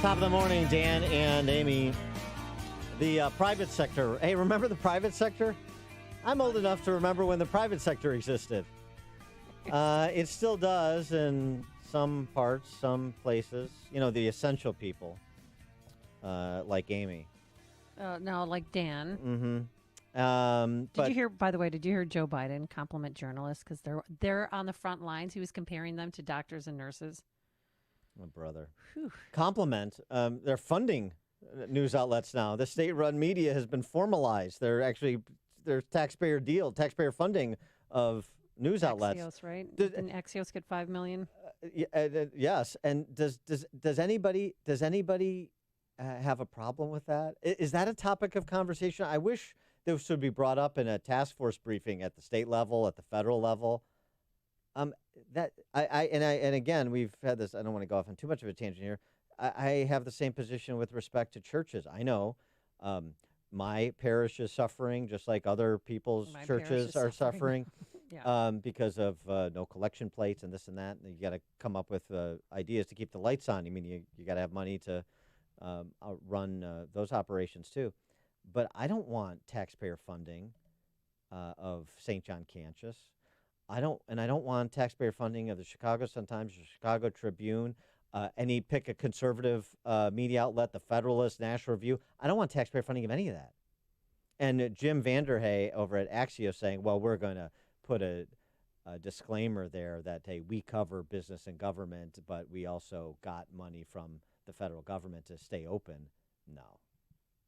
Top of the morning, Dan and Amy. The private sector. Hey, remember the private sector? I'm old enough to remember when the private sector existed. It still does in some parts, some places. You know, the essential people, like Amy. No, like Dan. Mm-hmm. Did you hear? By the way, did you hear Joe Biden compliment journalists because they're on the front lines? He was comparing them to doctors and nurses. My brother. Whew. Compliment. They're funding news outlets now. The state-run media has been formalized. There's taxpayer funding of news outlets. Axios, right? Didn't Axios get $5 million? Yes. And does anybody have a problem with that? Is that a topic of conversation? I wish this would be brought up in a task force briefing at the state level, at the federal level. Again, we've had this. I don't want to go off on too much of a tangent here. I have the same position with respect to churches. I know my parish is suffering, just like other people's churches are suffering. Yeah. Because of no collection plates and this and that. And you got to come up with ideas to keep the lights on. I mean, you got to have money to run those operations too. But I don't want taxpayer funding of St. John Campus. I don't want taxpayer funding of the Chicago Sun-Times, the Chicago Tribune, pick a conservative media outlet, the Federalist, National Review. I don't want taxpayer funding of any of that. And Jim Vanderhey over at Axios saying, well, we're going to put a disclaimer there that, hey, we cover business and government, but we also got money from the federal government to stay open. No,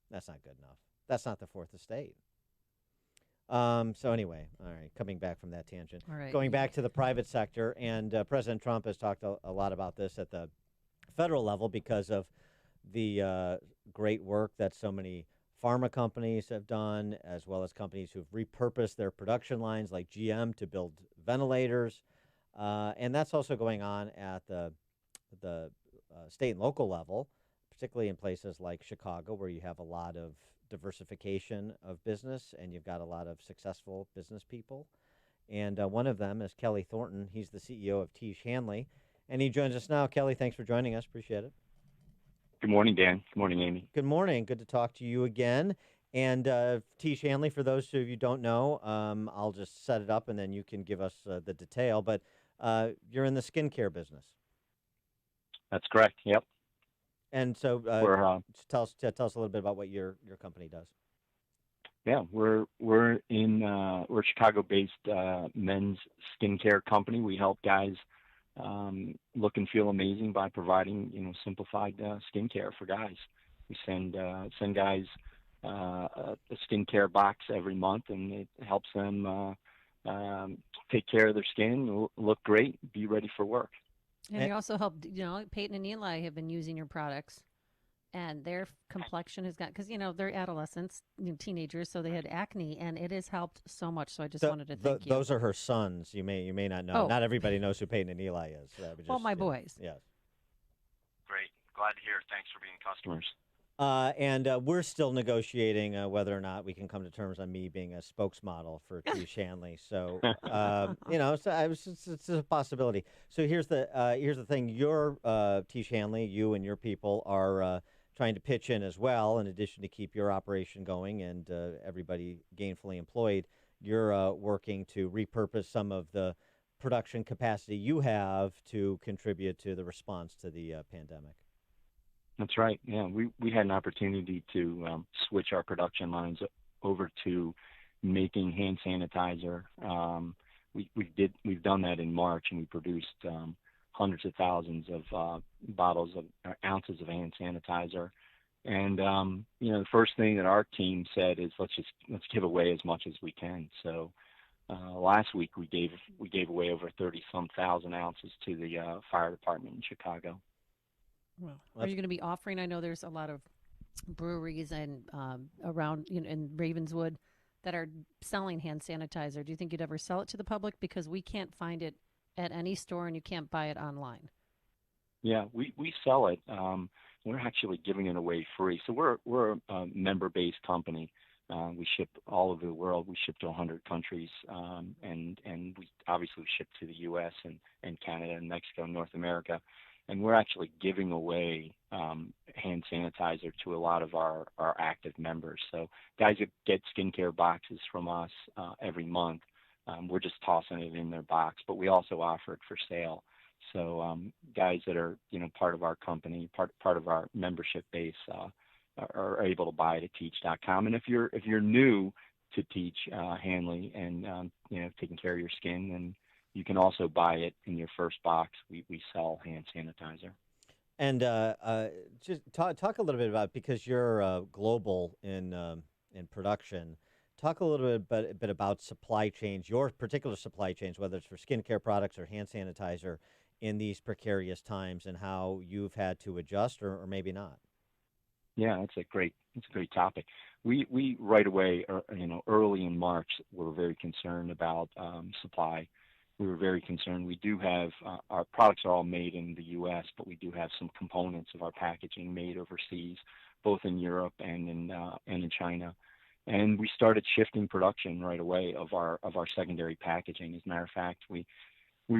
that's not good enough. That's not the fourth estate. So anyway, all right, coming back from that tangent, going back to the private sector, and President Trump has talked a lot about this at the federal level because of the great work that so many pharma companies have done, as well as companies who've repurposed their production lines like GM to build ventilators. And that's also going on at the state and local level, particularly in places like Chicago, where you have a lot of diversification of business and you've got a lot of successful business people. And one of them is Kelley Thornton. He's the CEO of Tiege Hanley, and he joins us now. Kelley, thanks for joining us. Appreciate it. Good morning, Dan. Good morning, Amy. Good morning. Good to talk to you again. And Tiege Hanley, for those of you who don't know, I'll just set it up and then you can give us the detail. But you're in the skincare business. That's correct. Yep. And so tell us a little bit about what your company does. Yeah, we're a Chicago-based men's skincare company. We help guys look and feel amazing by providing simplified skincare for guys. We send guys a skincare box every month, and it helps them take care of their skin, look great, be ready for work. And you also help, Peyton and Eli have been using your products, and their complexion has got, because, they're adolescents, teenagers, so they had acne, and it has helped so much. So I just wanted to thank you. Those are her sons. You may not know. Oh. Not everybody knows who Peyton and Eli is. My boys. Yes. Great. Glad to hear. Thanks for being customers. And we're still negotiating whether or not we can come to terms on me being a spokesmodel for Tiege Hanley. So, it's a possibility. So here's the thing. Your Tiege Hanley, you and your people are trying to pitch in as well, in addition to keep your operation going and everybody gainfully employed. You're working to repurpose some of the production capacity you have to contribute to the response to the pandemic. That's right. Yeah, we had an opportunity to switch our production lines over to making hand sanitizer. We've done that in March, and we produced hundreds of thousands of ounces of hand sanitizer. And the first thing that our team said is let's give away as much as we can. So last week we gave away over 30-some thousand ounces to the fire department in Chicago. Well, are you going to be offering? I know there's a lot of breweries and around in Ravenswood that are selling hand sanitizer. Do you think you'd ever sell it to the public? Because we can't find it at any store, and you can't buy it online. Yeah, we sell it. We're actually giving it away free. So we're a member-based company. We ship all over the world. We ship to 100 countries, and we obviously ship to the U.S. and Canada and Mexico and North America. And we're actually giving away hand sanitizer to a lot of our active members. So guys that get skincare boxes from us every month, we're just tossing it in their box, but we also offer it for sale. So guys that are, part of our company, part of our membership base, are able to buy it at teach.com. And if you're new to Teach Hanley and taking care of your skin, then you can also buy it in your first box. We sell hand sanitizer. And just talk a little bit about, because you're global in production. Talk a little bit about supply chains, your particular supply chains, whether it's for skincare products or hand sanitizer, in these precarious times, and how you've had to adjust or maybe not. Yeah, that's a great topic. We right away, early in March, were very concerned about supply. We were very concerned. We do have our products are all made in the U.S., but we do have some components of our packaging made overseas, both in Europe and in China. And we started shifting production right away of our secondary packaging. As a matter of fact, we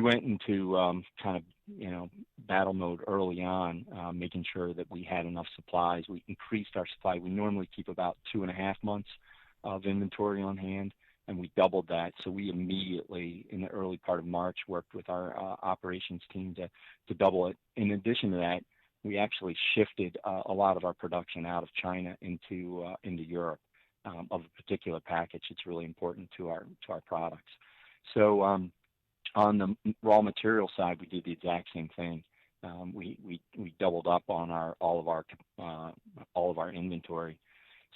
went into kind of battle mode early on, making sure that we had enough supplies. We increased our supply. We normally keep about 2.5 months of inventory on hand, and we doubled that. So we immediately, in the early part of March, worked with our operations team to double it. In addition to that, we actually shifted a lot of our production out of China into Europe of a particular package. It's really important to our products. So on the raw material side, we did the exact same thing. We doubled up on all of our inventory.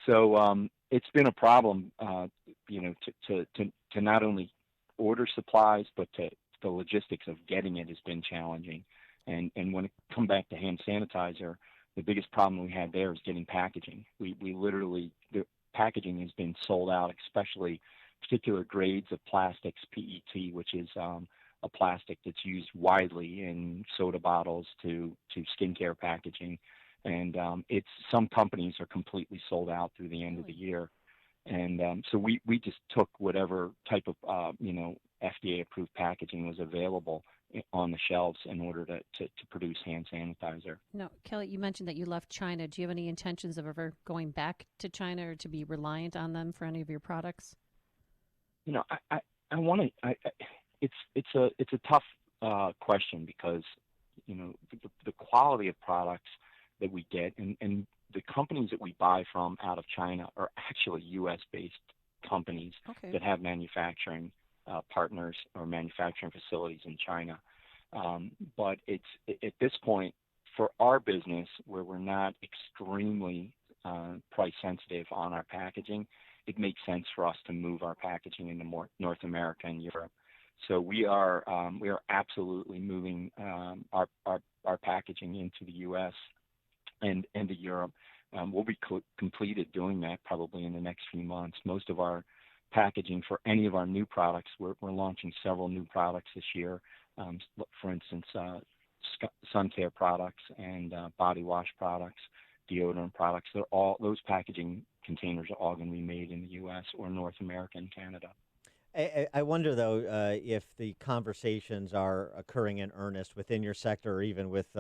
So it's been a problem, to not only order supplies, but the logistics of getting it has been challenging. And when it comes back to hand sanitizer, the biggest problem we had there is getting packaging. We literally, the packaging has been sold out, especially particular grades of plastics, PET, which is a plastic that's used widely in soda bottles to skincare packaging. And it's some companies are completely sold out through the end of the year. And so we just took whatever type of, FDA-approved packaging was available on the shelves in order to produce hand sanitizer. No, Kelley, you mentioned that you left China. Do you have any intentions of ever going back to China or to be reliant on them for any of your products? I want to. It's a tough question, because the quality of products that we get and the companies that we buy from out of China are actually U.S.-based companies that have manufacturing partners or manufacturing facilities in China. But it's at this point, for our business, where we're not extremely price sensitive on our packaging, it makes sense for us to move our packaging into more North America and Europe. So we are absolutely moving our packaging into the U.S. and to Europe. We'll be completed doing that probably in the next few months. Most of our packaging for any of our new products, we're launching several new products this year. For instance, sun care products and body wash products, deodorant products. Those packaging containers are all going to be made in the U.S. or North America and Canada. I wonder, though, if the conversations are occurring in earnest within your sector, or even with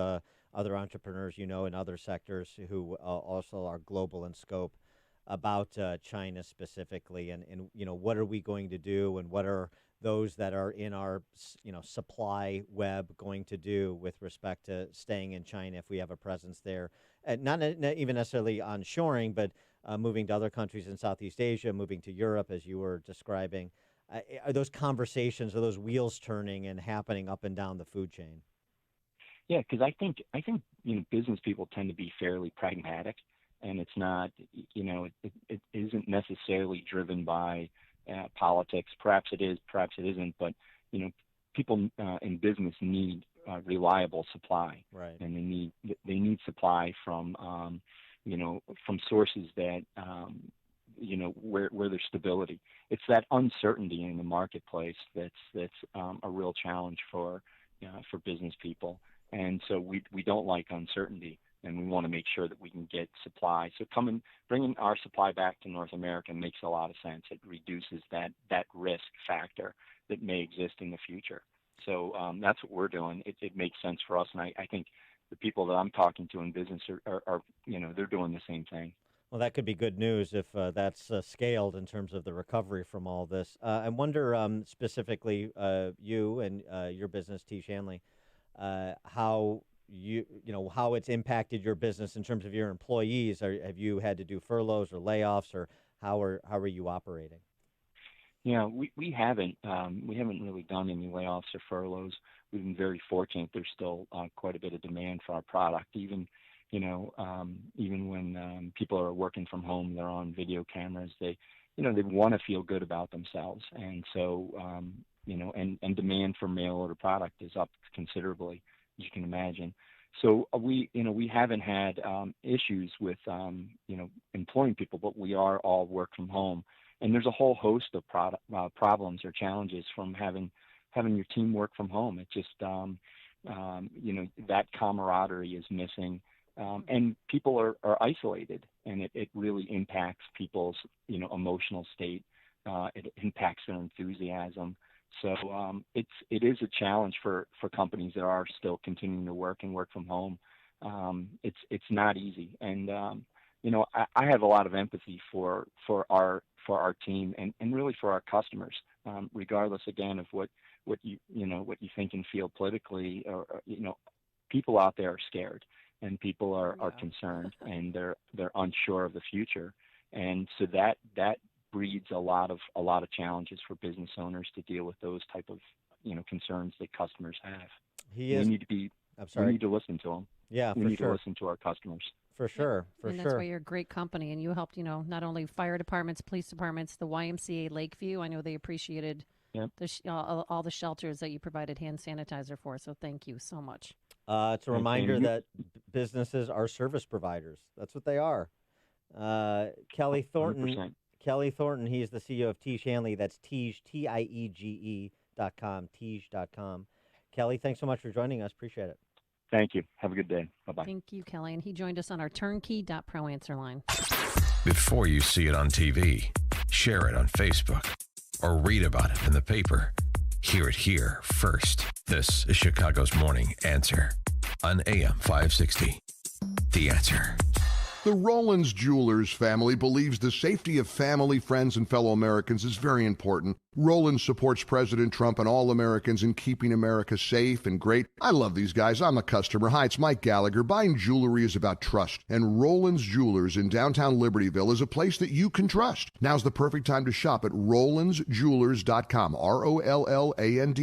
other entrepreneurs in other sectors who also are global in scope, about China specifically, and what are we going to do, and what are those that are in our supply web going to do with respect to staying in China if we have a presence there, not even necessarily onshoring, but moving to other countries in Southeast Asia, moving to Europe, as you were describing. Are those conversations, are those wheels turning and happening up and down the food chain? Yeah, because I think business people tend to be fairly pragmatic, and it's not it isn't necessarily driven by politics. Perhaps it is, perhaps it isn't. But people in business need reliable supply, right? And they need supply from from sources that where there's stability. It's that uncertainty in the marketplace that's a real challenge for business people. And so we don't like uncertainty, and we want to make sure that we can get supply. So bringing our supply back to North America makes a lot of sense. It reduces that risk factor that may exist in the future. So that's what we're doing. It makes sense for us, and I think the people that I'm talking to in business are they're doing the same thing. Well, that could be good news if that's scaled in terms of the recovery from all this. I wonder specifically you and your business, Tiege Hanley, how how it's impacted your business in terms of your employees. Have you had to do furloughs or layoffs, or how are you operating? Yeah, we haven't really done any layoffs or furloughs. We've been very fortunate. There's still quite a bit of demand for our product, even when people are working from home, they're on video cameras. They want to feel good about themselves, and so and demand for mail order product is up considerably, as you can imagine. So we haven't had issues with employing people, but we are all work from home, and there's a whole host of problems or challenges from having your team work from home. It's just that camaraderie is missing. And people are isolated, and it really impacts people's emotional state. It impacts their enthusiasm. So it is a challenge for companies that are still continuing to work from home. It's not easy, and I have a lot of empathy for our team and really for our customers, regardless again of what you think and feel politically. Or people out there are scared. And people are concerned, and they're unsure of the future, and so that breeds a lot of challenges for business owners to deal with those type of concerns that customers have. We need to listen to them. Yeah, we need to listen to our customers. For sure, and that's why you're a great company, and you helped not only fire departments, police departments, the YMCA Lakeview. I know they appreciated all the shelters that you provided hand sanitizer for. So thank you so much. It's a reminder that businesses are service providers. That's what they are. Kelley Thornton. 100%. Kelley Thornton. He is the CEO of Tiege Hanley. That's Tiege, TIEGE.com, Tiege.com. Kelley, thanks so much for joining us. Appreciate it. Thank you. Have a good day. Bye-bye. Thank you, Kelley. And he joined us on our turnkey.pro answer line. Before you see it on TV, share it on Facebook, or read about it in the paper. Hear it here first. This is Chicago's Morning Answer on AM 560. The Answer. The Rollins Jewelers family believes the safety of family, friends, and fellow Americans is very important. Rollins supports President Trump and all Americans in keeping America safe and great. I love these guys. I'm a customer. Hi, it's Mike Gallagher. Buying jewelry is about trust, and Rollins Jewelers in downtown Libertyville is a place that you can trust. Now's the perfect time to shop at RowlandsJewelers.com. ROLLAND